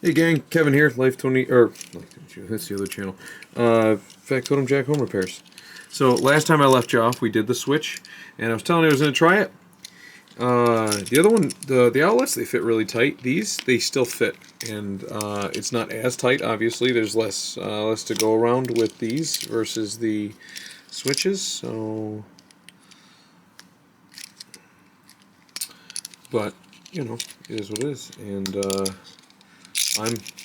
Hey gang, Kevin here, Life Tony, that's the other channel. Factotum Jack Home Repairs. So last time I left you off, we did the switch, and I was telling you I was going to try it. The other one, the outlets, they fit really tight. These, they still fit, and it's not as tight. Obviously, there's less to go around with these versus the switches. So, but you know, it is what it is, and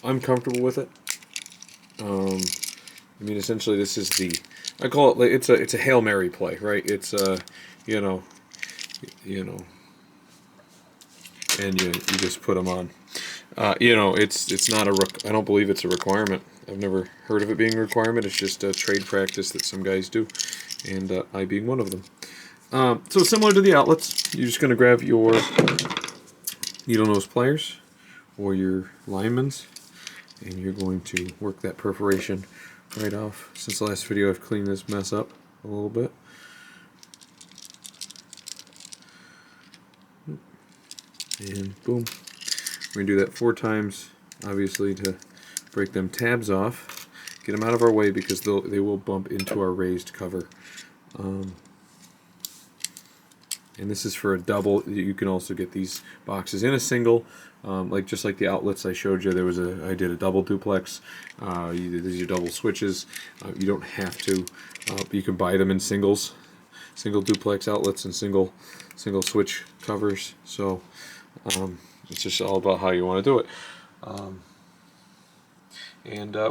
I'm comfortable with it. I mean, essentially, this is I call it like it's a Hail Mary play, right? It's you know, you know, and you just put them on. It's not I don't believe it's a requirement. I've never heard of it being a requirement. It's just a trade practice that some guys do, and I being one of them. So similar to the outlets, you're just going to grab your needle nose pliers or your linemen's, and you're going to work that perforation right off. Since the last video, I've cleaned this mess up a little bit. And boom. We're going to do that 4 times, obviously, to break them tabs off. Get them out of our way because they will bump into our raised cover. And this is for a double. You can also get these boxes in a single, just like the outlets I showed you. I did a double duplex. These are double switches. You don't have to. You can buy them in singles, single duplex outlets and single switch covers. So it's just all about how you want to do it.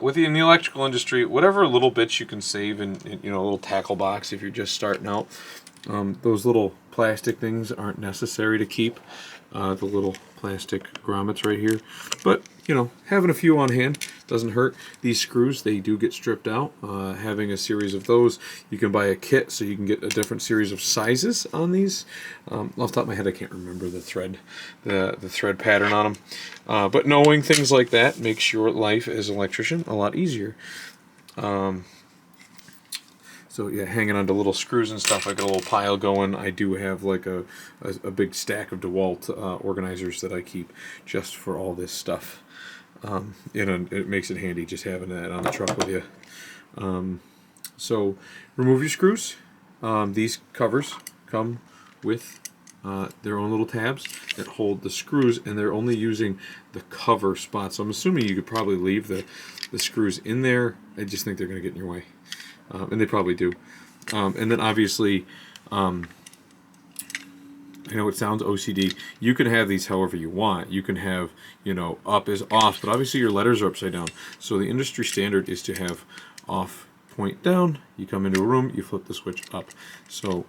With in the electrical industry, whatever little bits you can save in a little tackle box if you're just starting out. Those little plastic things aren't necessary to keep, the little plastic grommets right here, but having a few on hand doesn't hurt. These screws, they do get stripped out. Having a series of those, you can buy a kit so you can get a different series of sizes on these. Off the top of my head, I can't remember the thread pattern on them, but knowing things like that makes your life as an electrician a lot easier. So yeah, hanging onto little screws and stuff. I got a little pile going. I do have like a big stack of DeWalt organizers that I keep just for all this stuff. It makes it handy just having that on the truck with you. So remove your screws. These covers come with their own little tabs that hold the screws, and they're only using the cover spot. So I'm assuming you could probably leave the screws in there. I just think they're going to get in your way. And they probably do. And then obviously, I know it sounds OCD. You can have these however you want. You can have, up is off, but obviously your letters are upside down. So the industry standard is to have off, point down. You come into a room, you flip the switch up. So,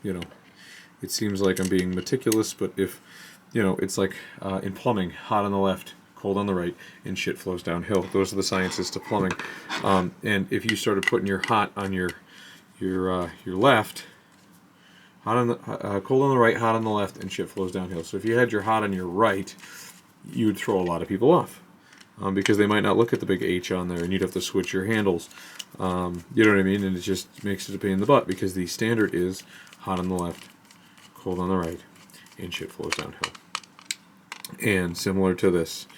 it seems like I'm being meticulous, but if, it's like in plumbing, hot on the left, cold on the right, and shit flows downhill. Those are the sciences to plumbing. And if you started putting your hot on your left, hot on the cold on the right, hot on the left, and shit flows downhill. So if you had your hot on your right, you would throw a lot of people off because they might not look at the big H on there, and you'd have to switch your handles. You know what I mean? And it just makes it a pain in the butt because the standard is hot on the left, cold on the right, and shit flows downhill. And similar to this,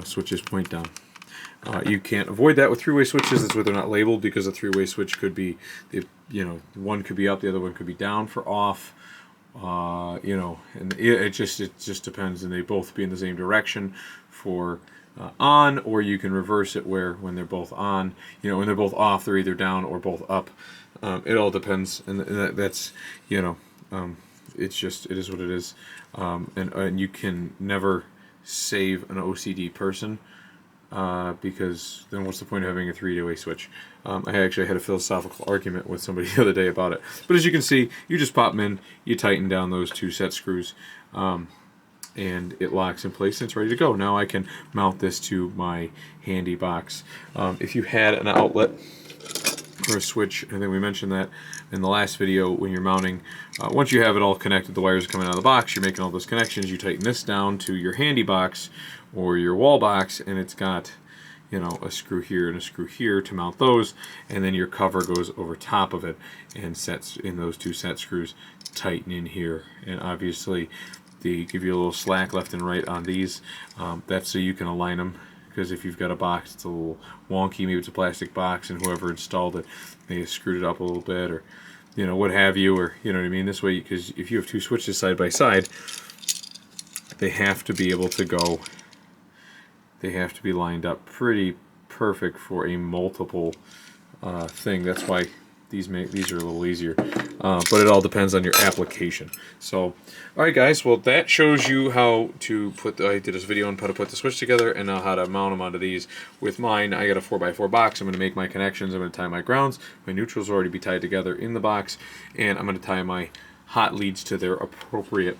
switches point down. You can't avoid that with three-way switches. That's why they're not labeled, because a three-way switch could be, one could be up, the other one could be down for off. And it just depends, and they both be in the same direction for on, or you can reverse it where when they're both on, when they're both off, they're either down or both up. It all depends, and that's it is what it is. And you can never save an OCD person, because then what's the point of having a three-way switch? I actually had a philosophical argument with somebody the other day about it. But as you can see, you just pop them in, you tighten down those 2 set screws, and it locks in place and it's ready to go. Now I can mount this to my handy box. If you had an outlet or a switch, I think we mentioned that in the last video, when you're mounting, once you have it all connected, the wires coming out of the box, you're making all those connections, you tighten this down to your handy box or your wall box, and it's got a screw here and a screw here to mount those, and then your cover goes over top of it and sets in those 2 set screws, tighten in here. And obviously They give you a little slack left and right on these. That's so you can align them, because if you've got a box it's a little wonky, maybe it's a plastic box and whoever installed it, they screwed it up a little bit, or what have you, or you know what I mean. This way, because if you have two switches side by side, they have to be able to go. They have to be lined up pretty perfect for a multiple thing. That's why these are a little easier, but it all depends on your application. So, all right, guys. Well, that shows you how to put. I did this video on how to put the switch together, and now how to mount them onto these. With mine, I got a 4x4 box. I'm going to make my connections. I'm going to tie my grounds. My neutrals will already be tied together in the box, and I'm going to tie my hot leads to their appropriate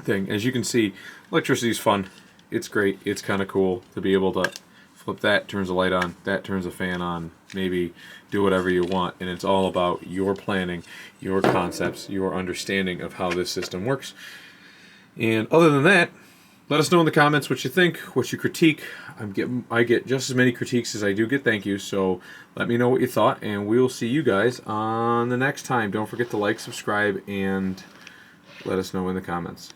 thing. As you can see, electricity is fun. It's great. It's kind of cool to be able to flip that, turns the light on, that turns the fan on, maybe do whatever you want. And it's all about your planning, your concepts, your understanding of how this system works. And other than that, let us know in the comments what you think, what you critique. I get just as many critiques as I do get thank yous, so let me know what you thought, and we'll see you guys on the next time. Don't forget to like, subscribe, and let us know in the comments.